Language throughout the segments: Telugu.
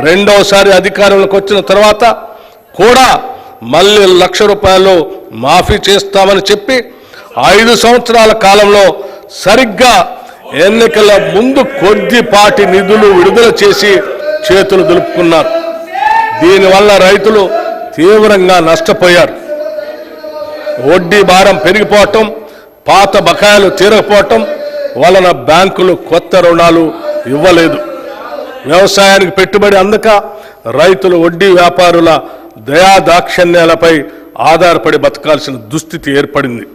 రెండోసారి అధికారంలోకి వచ్చిన తర్వాత కూడా మళ్ళీ 1,00,000 రూపాయలు మాఫీ చేస్తామని చెప్పి 5 సంవత్సరాల కాలంలో సరిగ్గా ఎన్నికల ముందు కొద్దిపాటి నిధులు విడుదల చేసి చేతులు దులుపుకున్నారు. దీనివల్ల రైతులు తీవ్రంగా నష్టపోయారు. వడ్డీ భారం పెరిగిపోవటం, పాత బకాయిలు తీరకపోవటం వలన బ్యాంకులు కొత్త రుణాలు ఇవ్వలేదు. వ్యవసాయానికి పెట్టుబడి అందక రైతులు వడ్డీ వ్యాపారుల దయాదాక్షిణ్యాలపై ఆధారపడి బతకాల్సిన దుస్థితి ఏర్పడింది.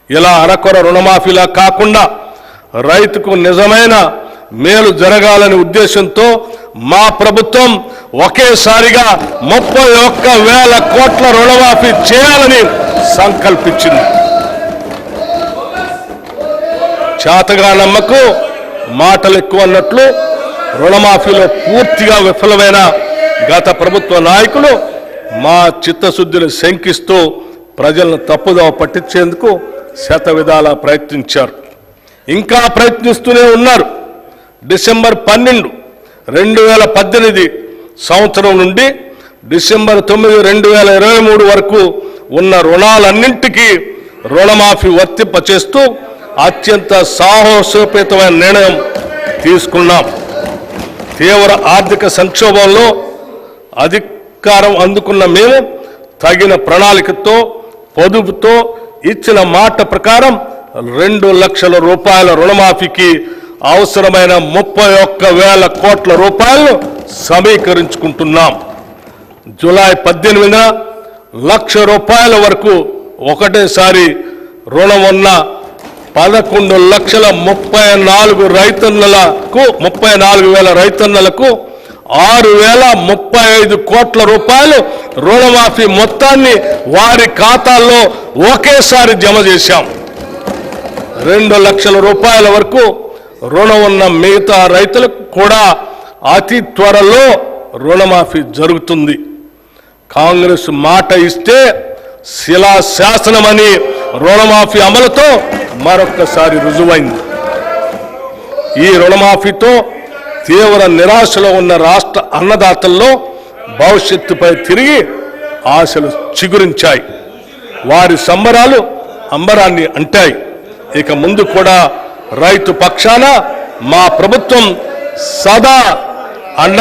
ఇలా అరకొర రుణమాఫీలా కాకుండా రైతుకు నిజమైన మేలు జరగాలనే ఉద్దేశంతో మా ప్రభుత్వం ఒకేసారిగా 31,000 కోట్ల రుణమాఫీ చేయాలని సంకల్పించింది. చేతగానమ్మకు మాటలు ఎక్కువ అన్నట్లు రుణమాఫీలో పూర్తిగా విఫలమైన గత ప్రభుత్వ నాయకులు మా చిత్తశుద్ధిని శంకిస్తూ ప్రజలను తప్పుదోవ పట్టించేందుకు శతవిధాలా ప్రయత్నించారు. ఇంకా ప్రయత్నిస్తూనే ఉన్నారు. డిసెంబర్ 12, 2018 సంవత్సరం నుండి డిసెంబర్ 9, 2023 వరకు ఉన్న రుణాలన్నింటికీ రుణమాఫీ వర్తింపచేస్తూ అత్యంత సాహసోపేతమైన నిర్ణయం తీసుకున్నాం. తీవ్ర ఆర్థిక సంక్షోభంలో అధికారం అందుకున్న మేము తగిన ప్రణాళికతో పొదుపుతో ఇచ్చిన మాట ప్రకారం 2,00,000 రూపాయల రుణమాఫీకి అవసరమైన 31,000 కోట్ల రూపాయలు సమీకరించుకుంటున్నాం. జూలై 18న 1,00,000 రూపాయల వరకు ఒకటేసారి రుణం ఉన్న 11,34,000 రైతన్నలకు 6,035 కోట్ల రూపాయలు రుణమాఫీ మొత్తాన్ని వారి ఖాతాల్లో ఒకేసారి జమ చేశాం. 2,00,000 రూపాయల వరకు రుణం ఉన్న మిగతా రైతులకు కూడా అతి త్వరలో రుణమాఫీ జరుగుతుంది. కాంగ్రెస్ మాట ఇస్తే శిలాశాసనమని రుణమాఫీ అమలుతో మరొక్కసారి రుజువైంది. ఈ రుణమాఫీతో తీవ్ర నిరాశలో ఉన్న రాష్ట్ర అన్నదాతల్లో భవిష్యత్తుపై తిరిగి ఆశలు చిగురించాయి. వారి సంబరాలు అంబరాన్ని అంటాయి. ఇక ముందు కూడా రైతు పక్షాన మా ప్రభుత్వం సదా